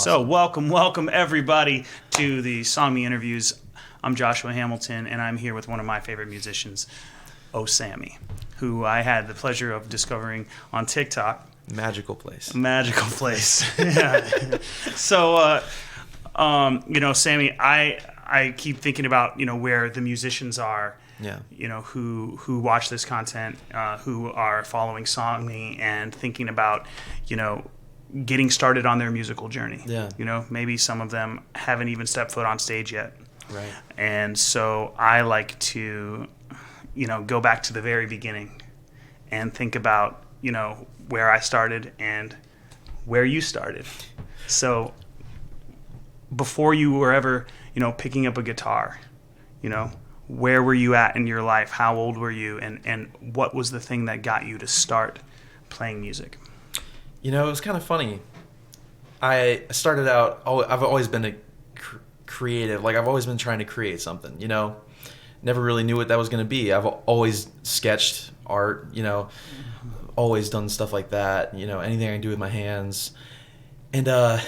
So welcome everybody to the SongMe interviews. I'm Joshua Hamilton, and I'm here with one of my favorite musicians, Oh Sammy, who I had the pleasure of discovering on TikTok. Magical place. Yeah. So, Sammy, I keep thinking about, where the musicians are, Yeah. Who watch this content, who are following SongMe and thinking about, getting started on their musical journey. Yeah. Maybe some of them haven't even stepped foot on stage yet. Right. And so I like to, go back to the very beginning and think about, where I started and where you started. So before you were ever, picking up a guitar, where were you at in your life? How old were you? And what was the thing that got you to start playing music? It was kind of funny. I started out, I've always been creative. Like, I've always been trying to create something, Never really knew what that was going to be. I've always sketched art, always done stuff like that, anything I can do with my hands. And I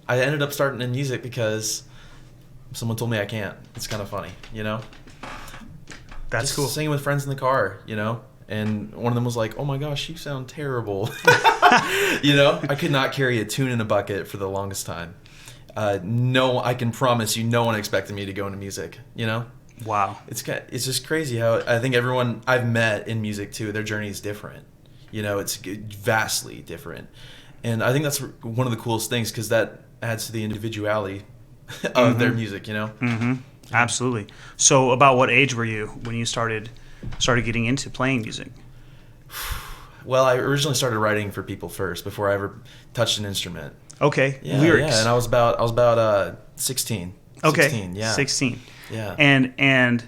ended up starting in music because someone told me I can't. It's kind of funny, That's Just cool. singing with friends in the car, and one of them was like, "Oh my gosh, you sound terrible." I could not carry a tune in a bucket for the longest time. No, I can promise you, no one expected me to go into music. Wow. It's just crazy how I think everyone I've met in music too, their journey is different. It's vastly different, and I think that's one of the coolest things because that adds to the individuality of their music. Mm-hmm. Absolutely. So, about what age were you when you started getting into playing music? Well, I originally started writing for people first before I ever touched an instrument. Okay. Yeah, Lyrics. Yeah, and I was about 16. Okay. 16, yeah. 16. Yeah. And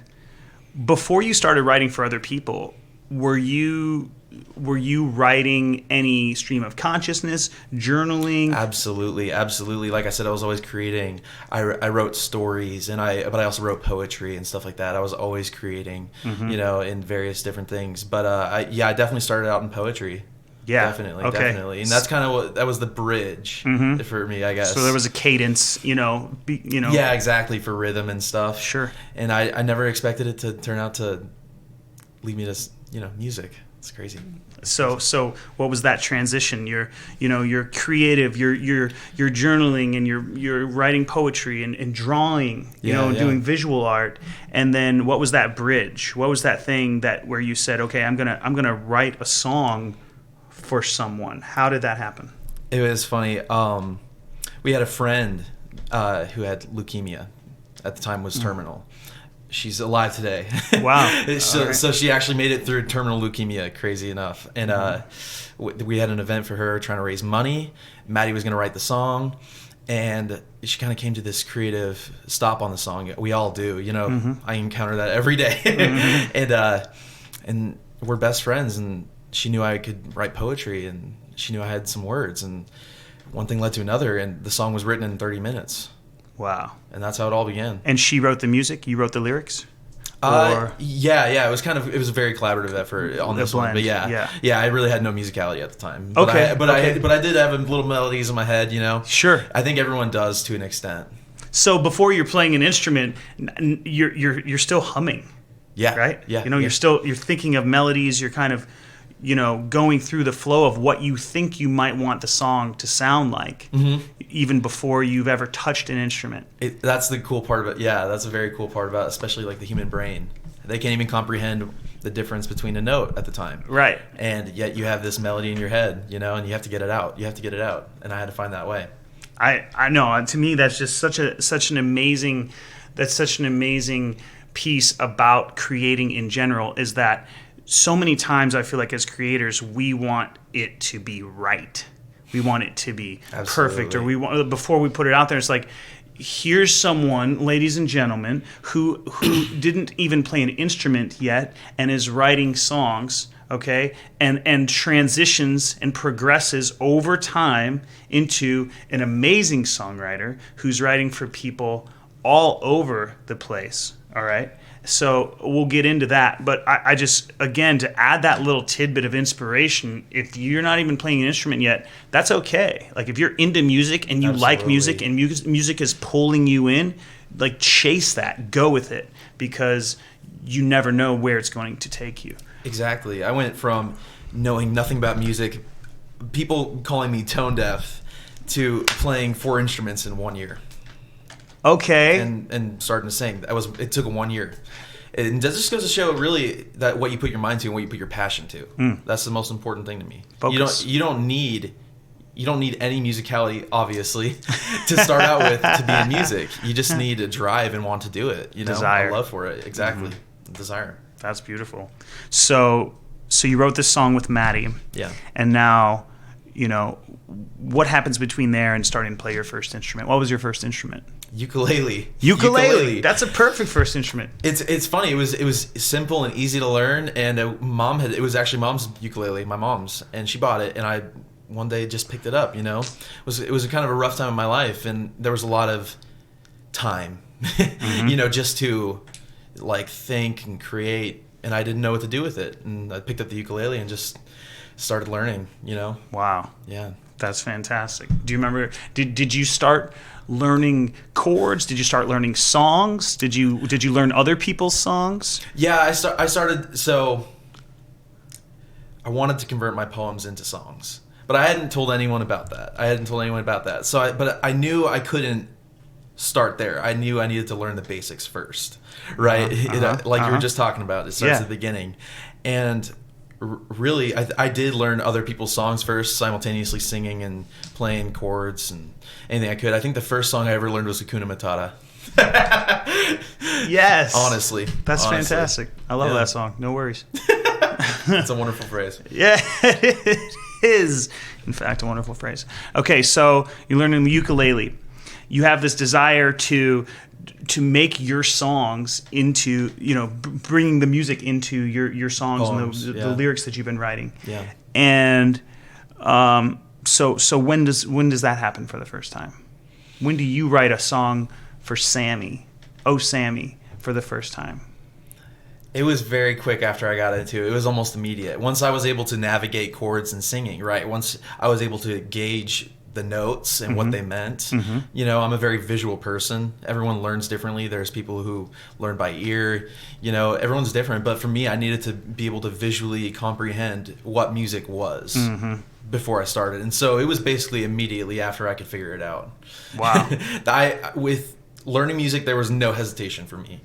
before you started writing for other people, were you writing any stream of consciousness, journaling? Absolutely. Like I said, I was always creating. I wrote stories, but I also wrote poetry and stuff like that. I was always creating, in various different things. But I definitely started out in poetry. Yeah. Definitely. And that's kind of that was the bridge for me, I guess. So there was a cadence, Yeah, exactly, for rhythm and stuff. Sure. And I never expected it to turn out to lead me to, music. It's crazy. So what was that transition? You're creative, you're journaling, and you're writing poetry and drawing, doing visual art. And then what was that bridge? What was that thing where you said, okay, I'm gonna write a song for someone? How did that happen? It was funny. We had a friend who had leukemia. At the time was terminal. She's alive today. Wow. So she actually made it through terminal leukemia, crazy enough. And we had an event for her trying to raise money. Maddie was going to write the song. And she kind of came to this creative stop on the song. We all do. I encounter that every day. And we're best friends. And she knew I could write poetry. And she knew I had some words. And one thing led to another. And the song was written in 30 minutes. Wow. And that's how it all began. And she wrote the music, you wrote the lyrics? Yeah. It was a very collaborative effort on this one. But yeah, I really had no musicality at the time. But I did have little melodies in my head, Sure. I think everyone does to an extent. So before you're playing an instrument, you're still humming. Yeah. Right? Yeah. You're thinking of melodies, you're kind of going through the flow of what you think you might want the song to sound like, even before you've ever touched an instrument. That's the cool part of it. Yeah, that's a very cool part about it, especially like the human brain. They can't even comprehend the difference between a note at the time. Right. And yet you have this melody in your head, and you have to get it out. And I had to find that way. I know. To me, that's just such an amazing piece about creating in general, is that so many times I feel like as creators, we want it to be right. We want it to be perfect, or we want, before we put it out there, it's like, here's someone, ladies and gentlemen, who didn't even play an instrument yet and is writing songs, okay, and transitions and progresses over time into an amazing songwriter who's writing for people all over the place, all right? So we'll get into that. But I just, again, to add that little tidbit of inspiration, if you're not even playing an instrument yet, that's okay. Like if you're into music and you like music and music is pulling you in, like chase that, go with it, because you never know where it's going to take you. Exactly. I went from knowing nothing about music, people calling me tone deaf, to playing 4 instruments in 1 year. Okay. And starting to sing. It took 1 year. And that just goes to show really that what you put your mind to and what you put your passion to. That's the most important thing to me. Focus. You don't need any musicality, obviously, to start out with to be in music. You just need a drive and want to do it. Desire. A love for it. Exactly. Desire. That's beautiful. So you wrote this song with Maddie. Yeah. And now, what happens between there and starting to play your first instrument? What was your first instrument? Ukulele. That's a perfect first instrument. It's funny. It was simple and easy to learn, and it was actually mom's ukulele, my mom's, and she bought it, and I one day just picked it up. It was kind of a rough time in my life, and there was a lot of time, just to like think and create, and I didn't know what to do with it, and I picked up the ukulele and just started learning. Wow. Yeah. That's fantastic. Do you remember? Did you start learning chords? Did you start learning songs? Did you learn other people's songs? Yeah, I started. So I wanted to convert my poems into songs, but I hadn't told anyone about that. But I knew I couldn't start there. I knew I needed to learn the basics first, right? You were just talking about. It starts at the beginning, and really, I did learn other people's songs first, simultaneously singing and playing chords and anything I could. I think the first song I ever learned was Hakuna Matata. Yes. Honestly. That's fantastic. I love that song. No worries. It's a wonderful phrase. Yeah, it is, in fact, a wonderful phrase. Okay, so you're learning the ukulele. You have this desire to make your songs into, bringing the music into your songs poems, and the lyrics that you've been writing. Yeah. And so when does that happen for the first time? When do you write a song for Sammy, Oh Sammy, for the first time? It was very quick after I got into it. It was almost immediate. Once I was able to navigate chords and singing, right? Once I was able to gauge the notes and what they meant. I'm a very visual person. Everyone learns differently. There's people who learn by ear. Everyone's different. But for me, I needed to be able to visually comprehend what music was before I started. And so it was basically immediately after I could figure it out. Wow. With learning music, there was no hesitation for me.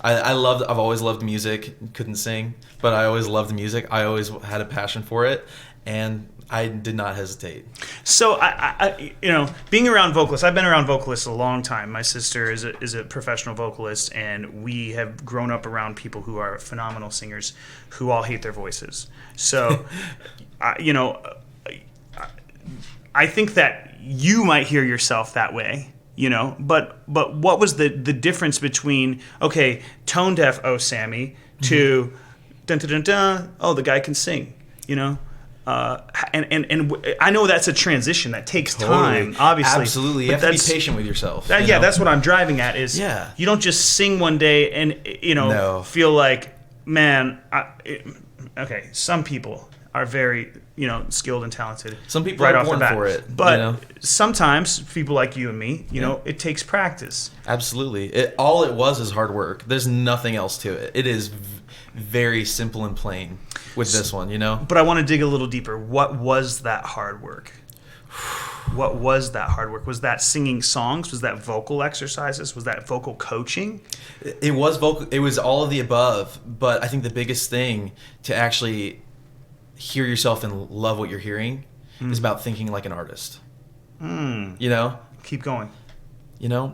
I've always loved music. Couldn't sing, but I always loved music. I always had a passion for it. And I did not hesitate. So I being around vocalists, I've been around vocalists a long time. My sister is a professional vocalist, and we have grown up around people who are phenomenal singers who all hate their voices. So, I think that you might hear yourself that way. But what was the difference between tone deaf Oh Sammy to dun dun dun dun, oh, the guy can sing, and I know that's a transition that takes time, obviously. Absolutely, you have to be patient with yourself. That's what I'm driving at. Is you don't just sing one day and feel like, man. Some people are very skilled and talented. Some people right are off born the bat. for it, but sometimes people like you and me, it takes practice. Absolutely, all it was is hard work. There's nothing else to it. It is very simple and plain with this one, But I want to dig a little deeper. What was that hard work? What was that hard work? Was that singing songs? Was that vocal exercises? Was that vocal coaching? It was vocal. It was all of the above. But I think the biggest thing to actually hear yourself and love what you're hearing is about thinking like an artist. Keep going. You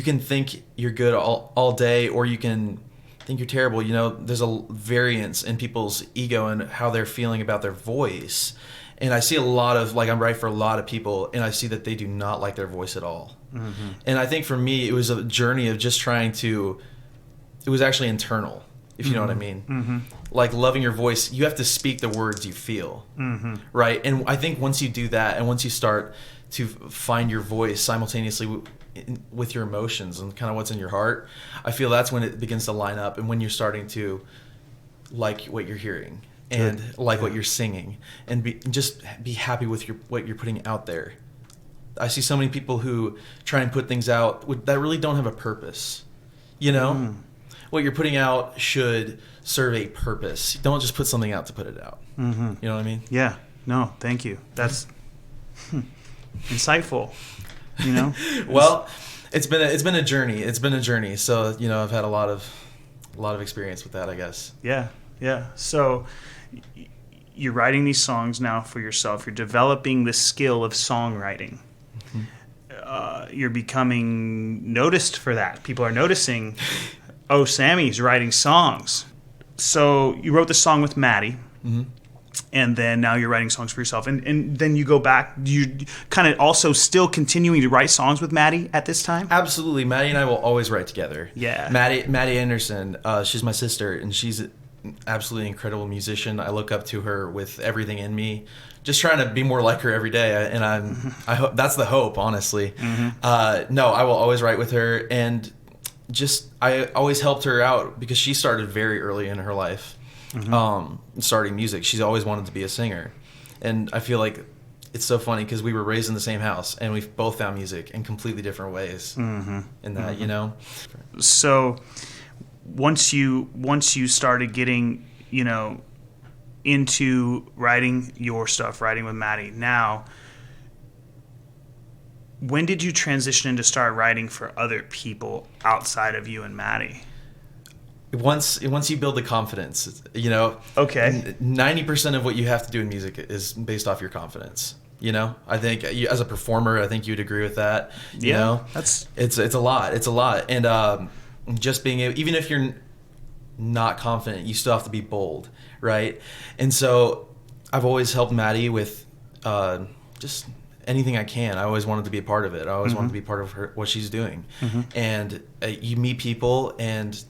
can think you're good all day, or you can think you're terrible. There's a variance in people's ego and how they're feeling about their voice. And I see a lot of, I write for a lot of people, and I see that they do not like their voice at all. And I think for me, it was a journey of just it was actually internal, if you know what I mean. Like loving your voice, you have to speak the words you feel, right? And I think once you do that, and once you start to find your voice simultaneously with your emotions and kind of what's in your heart, I feel that's when it begins to line up, and when you're starting to like what you're hearing and like what you're singing, and just be happy with what you're putting out there. I see so many people who try and put things out that really don't have a purpose. You know, what you're putting out should serve a purpose. Don't just put something out to put it out. You know what I mean? Yeah. No, thank you. That's insightful. You know. Well, it's been a journey. It's been a journey. So I've had a lot of experience with that, I guess. Yeah. So you're writing these songs now for yourself. You're developing the skill of songwriting. You're becoming noticed for that. People are noticing, oh, Sammy's writing songs. So you wrote the song with Maddie, and then now you're writing songs for yourself. And then you go back, you kind of also still continuing to write songs with Maddie at this time? Absolutely. Maddie and I will always write together. Yeah. Maddie Anderson, she's my sister, and she's an absolutely incredible musician. I look up to her with everything in me. Just trying to be more like her every day, and I hope that's the hope, honestly. No, I will always write with her, and I always helped her out because she started very early in her life, starting music. She's always wanted to be a singer, and I feel like it's so funny because we were raised in the same house, and we've both found music in completely different ways. In that, So once you started getting, into writing your stuff, writing with Maddie. Now, when did you transition into start writing for other people outside of you and Maddie? Once you build the confidence, Okay. 90% of what you have to do in music is based off your confidence. I think as a performer, I think you'd agree with that. It's a lot. It's a lot, and just being able, even if you're not confident, you still have to be bold, right? And so I've always helped Maddie with just anything I can. I always wanted to be a part of it. I always wanted to be part of what she's doing. And you meet people and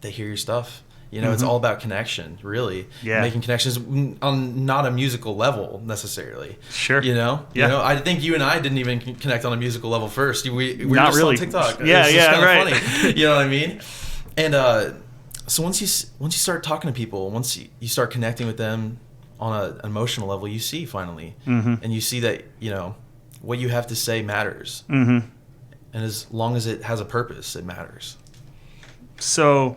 they hear your stuff. It's all about connection, really. Yeah. Making connections on not a musical level necessarily. Sure. I think you and I didn't even connect on a musical level first. We were not just really on TikTok. Yeah, it's just right. Funny. You know what I mean? And so once you start talking to people, once you start connecting with them on an emotional level, you see finally, and you see that what you have to say matters, and as long as it has a purpose, it matters. So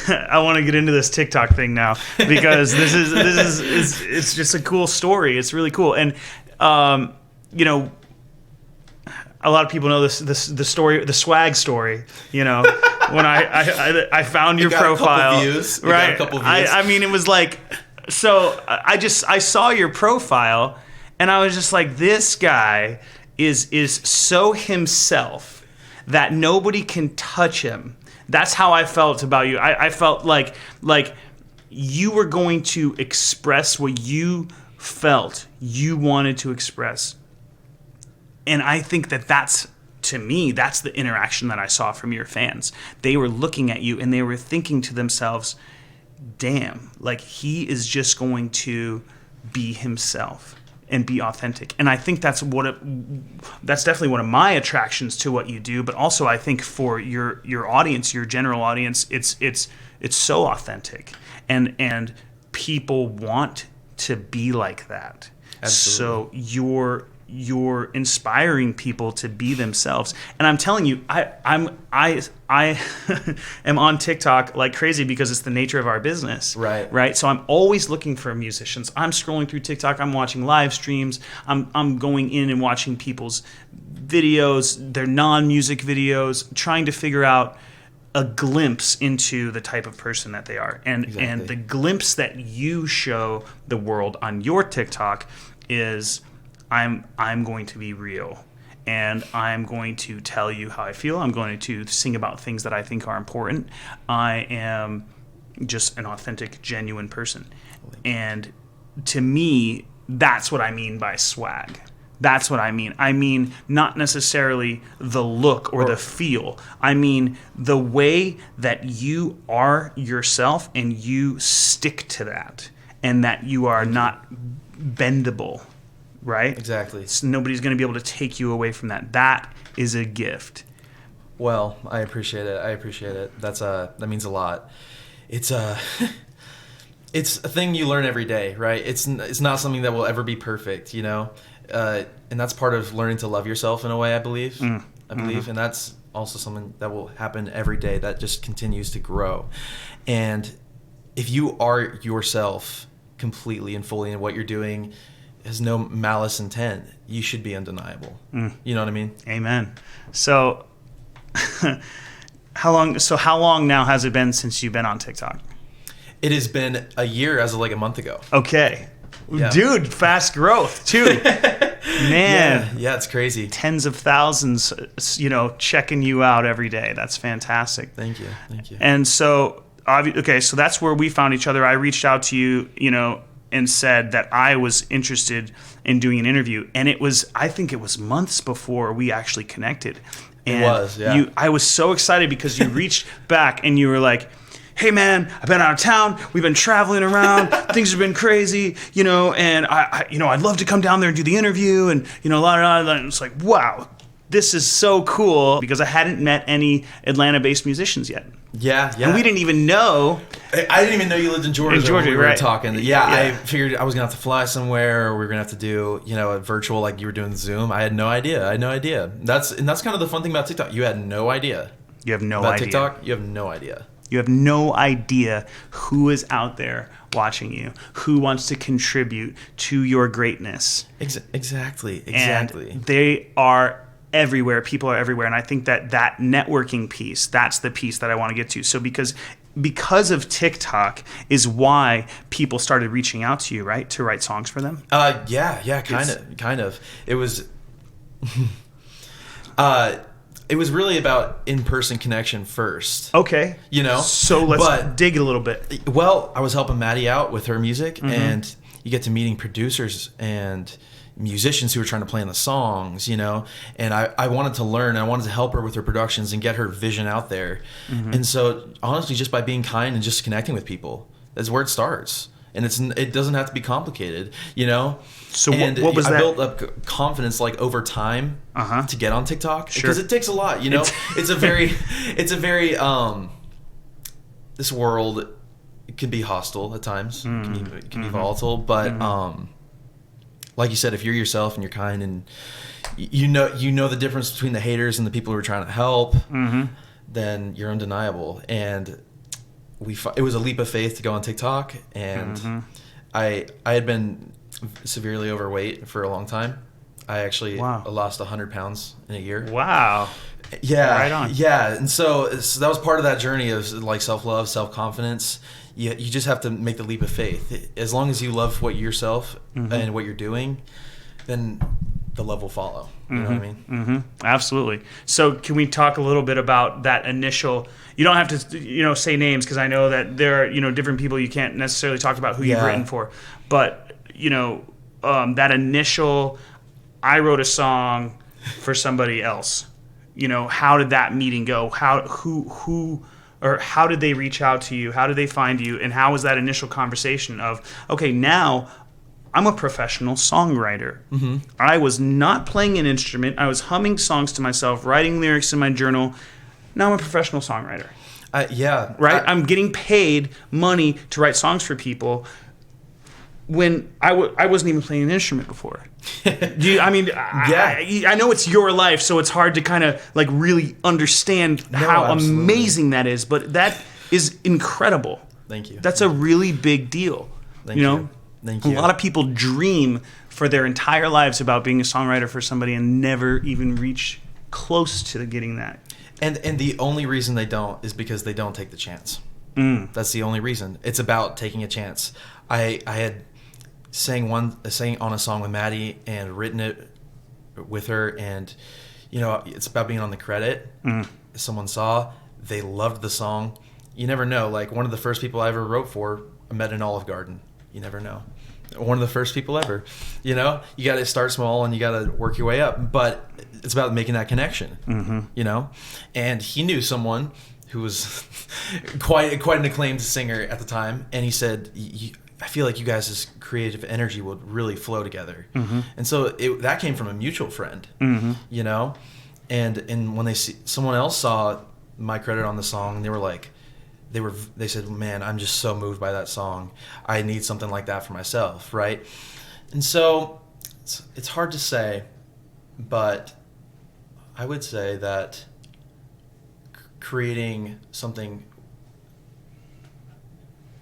I want to get into this TikTok thing now because this is it's just a cool story. It's really cool, and a lot of people know the story, the swag story. When I found your profile, right? A couple views. I mean, it was like, so I saw your profile, and I was just like, this guy is so himself that nobody can touch him. That's how I felt about you. I felt like you were going to express what you felt you wanted to express. And I think that's, to me, that's the interaction that I saw from your fans. They were looking at you and they were thinking to themselves, damn, like he is just going to be himself and be authentic. And I think that's definitely one of my attractions to what you do, but also I think for your audience, your general audience, it's so authentic. And people want to be like that. Absolutely. So you're inspiring people to be themselves. And I'm telling you, I am on TikTok like crazy because it's the nature of our business. Right. So I'm always looking for musicians. I'm scrolling through TikTok. I'm watching live streams. I'm going in and watching people's videos, their non-music videos, trying to figure out a glimpse into the type of person that they are. And the glimpse that you show the world on your TikTok is, I'm going to be real, and I'm going to tell you how I feel. I'm going to sing about things that I think are important. I am just an authentic, genuine person. And to me, that's what I mean by swag. That's what I mean. I mean, not necessarily the look or the feel. I mean, the way that you are yourself and you stick to that, and that you are not bendable. right? Exactly. So nobody's going to be able to take you away from that. That is a gift. Well, I appreciate it. That means a lot. It's it's a thing you learn every day, right? It's not something that will ever be perfect, you know? And that's part of learning to love yourself in a way, I believe. And that's also something that will happen every day that just continues to grow. And if you are yourself completely and fully in what you're doing, has no malice intent, you should be undeniable. You know what I mean? Amen. So how long now has it been since you've been on TikTok? It has been a year as of like a month ago. Okay. Yeah. Dude, fast growth too. Man. Yeah, it's crazy. Tens of thousands, checking you out every day. That's fantastic. Thank you. And so, okay, so that's where we found each other. I reached out to you, and said that I was interested in doing an interview. And I think it was months before we actually connected. And it was, yeah. I was so excited because you reached back and you were like, hey man, I've been out of town. We've been traveling around. Things have been crazy, and I'd love to come down there and do the interview and, and it's like, wow, this is so cool because I hadn't met any Atlanta-based musicians yet. Yeah. And we didn't even know. I didn't even know you lived in Georgia. In Georgia, when we were right. talking. Yeah, I figured I was going to have to fly somewhere or we were going to have to do, a virtual like you were doing Zoom. I had no idea. That's kind of the fun thing about TikTok. You had no idea. You have no about idea. TikTok, you have no idea. You have no idea who is out there watching you, who wants to contribute to your greatness. Exactly. And they are everywhere. People are everywhere. And I think that networking piece, that's the piece that I want to get to. So because of TikTok is why people started reaching out to you, right? To write songs for them? Yeah, kind of. It was it was really about in-person connection first. Okay. So let's dig a little bit. Well, I was helping Maddie out with her music, and you get to meeting producers and musicians who were trying to play in the songs, and I wanted to learn. I wanted to help her with her productions and get her vision out there. And so, honestly, just by being kind and just connecting with people, that's where it starts. And it doesn't have to be complicated, So what was that? I built up confidence like over time to get on TikTok because it takes a lot, It's a very this world can be hostile at times. It can be volatile, but like you said, if you're yourself and you're kind and you know the difference between the haters and the people who are trying to help, then you're undeniable. And it was a leap of faith to go on TikTok, and I had been severely overweight for a long time. I actually lost 100 pounds in a year. Wow. Yeah. Right on. Yeah. And so that was part of that journey of like self-love, self-confidence. You just have to make the leap of faith. As long as you love yourself and what you're doing, then the love will follow. You know what I mean? Absolutely. So can we talk a little bit about that initial? You don't have to say names because I know that there are different people you can't necessarily talk about who you've written for, but that initial, I wrote a song for somebody else. How did that meeting go? How did they reach out to you? How did they find you? And how was that initial conversation of, okay, now I'm a professional songwriter. I was not playing an instrument. I was humming songs to myself, writing lyrics in my journal. Now I'm a professional songwriter. Right? I'm getting paid money to write songs for people when I wasn't even playing an instrument before. I know it's your life, so it's hard to kind of like really understand how amazing that is, but that is incredible. Thank you. That's a really big deal. Thank you. Thank you. A lot of people dream for their entire lives about being a songwriter for somebody and never even reach close to getting that. And the only reason they don't is because they don't take the chance. That's the only reason. It's about taking a chance. I had sang on a song with Maddie and written it with her, and it's about being on the credit. Someone saw, they loved the song. You never know. Like one of the first people I ever wrote for, I met in Olive Garden. You never know. One of the first people ever. You got to start small and you got to work your way up. But it's about making that connection. And he knew someone who was quite an acclaimed singer at the time, and he said, I feel like you guys' creative energy would really flow together. And so that came from a mutual friend, you know? And when someone else saw my credit on the song, they were like, they said, man, I'm just so moved by that song. I need something like that for myself, right? And so it's hard to say, but I would say that creating something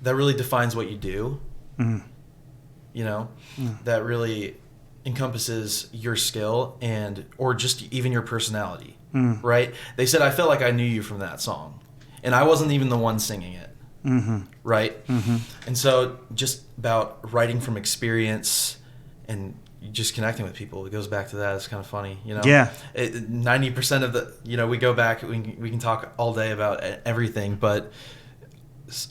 that really defines what you do, you know, that really encompasses your skill or just even your personality, right? They said, I felt like I knew you from that song, and I wasn't even the one singing it, right? And so just about writing from experience and just connecting with people, it goes back to that. It's kind of funny, you know? Yeah. 90% of the, you know, we go back, we can talk all day about everything, but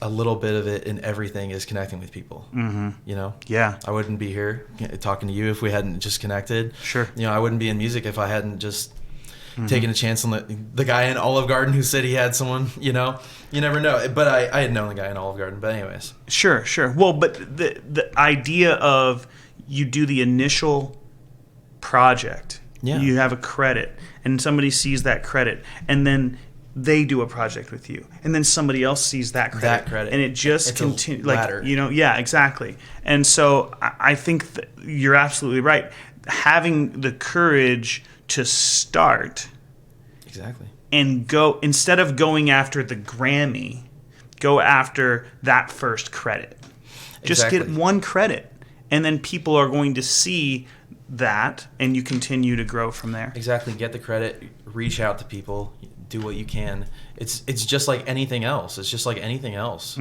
a little bit of it in everything is connecting with people, you know? Yeah. I wouldn't be here talking to you if we hadn't just connected. Sure. You know, I wouldn't be in music if I hadn't just taken a chance on the guy in Olive Garden who said he had someone, you know? You never know. But I had known the guy in Olive Garden, but anyways. Sure. Well, but the idea of you do the initial project, you have a credit, and somebody sees that credit, and then they do a project with you, and then somebody else sees that credit, and it just continues. Like, you know, yeah, exactly. And so I think you're absolutely right. Having the courage to start, exactly, and go, instead of going after the Grammy, go after that first credit. Just get one credit, and then people are going to see that, and you continue to grow from there. Exactly. Get the credit, reach out to people, do what you can. It's just like anything else. It's just like anything else.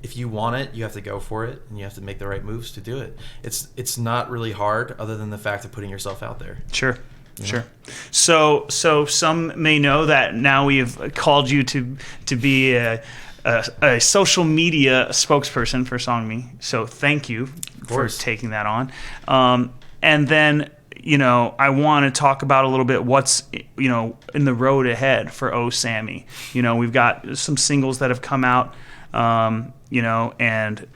If you want it, you have to go for it, and you have to make the right moves to do it. It's not really hard, other than the fact of putting yourself out there. Sure. Sure. So some may know that now we have called you to be a social media spokesperson for SongMe. So thank you for taking that on. And then, you know, I want to talk about a little bit what's, you know, in the road ahead for Oh Sammy. You know, we've got some singles that have come out, you know, and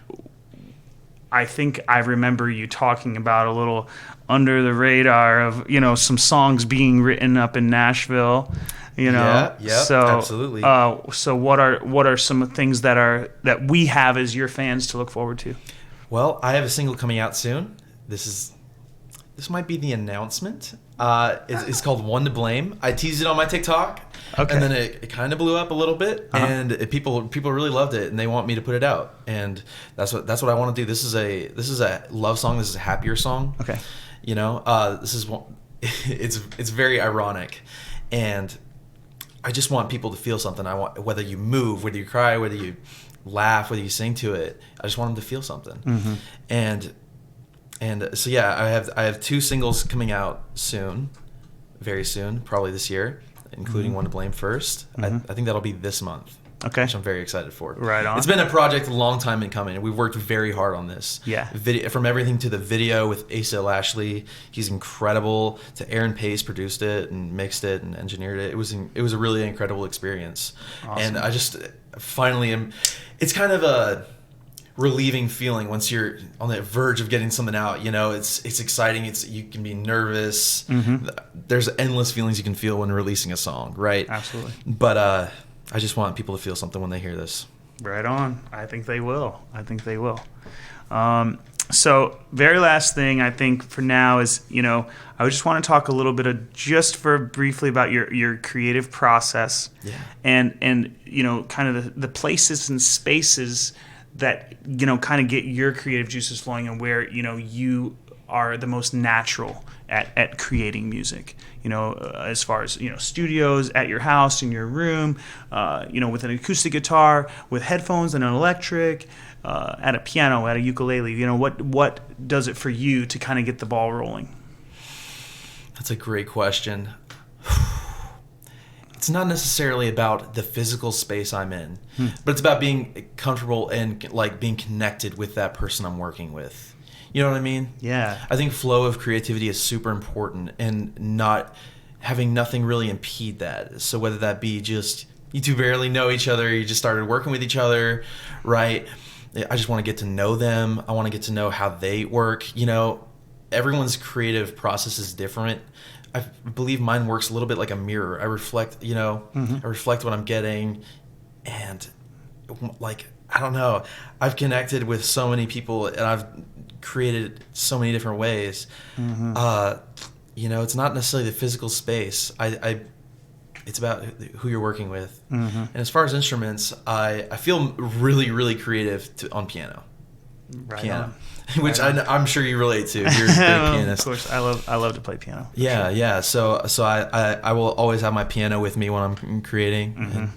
I think I remember you talking about a little under the radar of, you know, some songs being written up in Nashville, you know. Yeah, so absolutely. So what are some things that we have as your fans to look forward to? Well, I have a single coming out soon. This might be the announcement. It's called One to Blame. I teased it on my TikTok, and then it kind of blew up a little bit, and people really loved it, and they want me to put it out, and that's what I want to do. This is a love song. This is a happier song. Okay, you know, this is one. It's very ironic, and I just want people to feel something. I want, whether you move, whether you cry, whether you laugh, whether you sing to it, I just want them to feel something, And so yeah, I have 2 singles coming out soon, very soon, probably this year, including One to Blame first. I think that'll be this month. Okay, which I'm very excited for. Right on. It's been a project a long time in coming, and we've worked very hard on this. Yeah. From everything to the video with Asa Lashley, he's incredible. To Aaron Pace produced it and mixed it and engineered it. It was a really incredible experience. Awesome. And I just finally am. It's kind of a relieving feeling once you're on the verge of getting something out. You know, it's exciting. You can be nervous. There's endless feelings you can feel when releasing a song, right? Absolutely. But I just want people to feel something when they hear this. Right on. I think they will. So very last thing I think for now is, you know, I just want to talk a little bit briefly about your creative process. Yeah. And you know, kind of the places and spaces that, you know, kind of get your creative juices flowing, and where, you know, you are the most natural at creating music, you know, as far as, you know, studios, at your house, in your room, you know, with an acoustic guitar, with headphones and an electric, at a piano, at a ukulele, you know, what does it for you to kind of get the ball rolling? That's a great question. It's not necessarily about the physical space I'm in, but it's about being comfortable and like being connected with that person I'm working with. You know what I mean? Yeah. I think flow of creativity is super important, and not having nothing really impede that. So whether that be just you two barely know each other, you just started working with each other, right? I just want to get to know them. I want to get to know how they work. You know, everyone's creative process is different. I believe mine works a little bit like a mirror. I reflect, you know, I reflect what I'm getting, and like, I don't know, I've connected with so many people and I've created so many different ways. You know, it's not necessarily the physical space. It's about who you're working with. And as far as instruments, I feel really, really creative on piano. On. Which I'm sure you relate to. You're a big pianist. Of course, I love to play piano. Yeah, sure. Yeah. So I will always have my piano with me when I'm creating,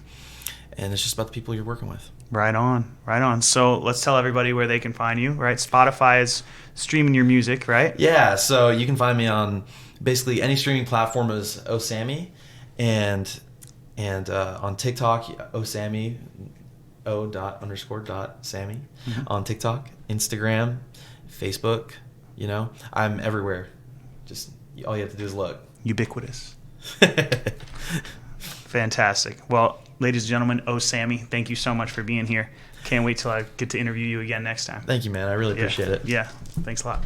and it's just about the people you're working with. Right on. So let's tell everybody where they can find you. Right, Spotify is streaming your music, right? Yeah. So you can find me on basically any streaming platform as Oh Sammy, and on TikTok, Oh Sammy. O._Sammy on TikTok, Instagram, Facebook. You know, I'm everywhere. Just all you have to do is look. Ubiquitous. Fantastic. Well, ladies and gentlemen, Oh Sammy, thank you so much for being here. Can't wait till I get to interview you again next time. Thank you, man. I really appreciate it. Yeah. Thanks a lot.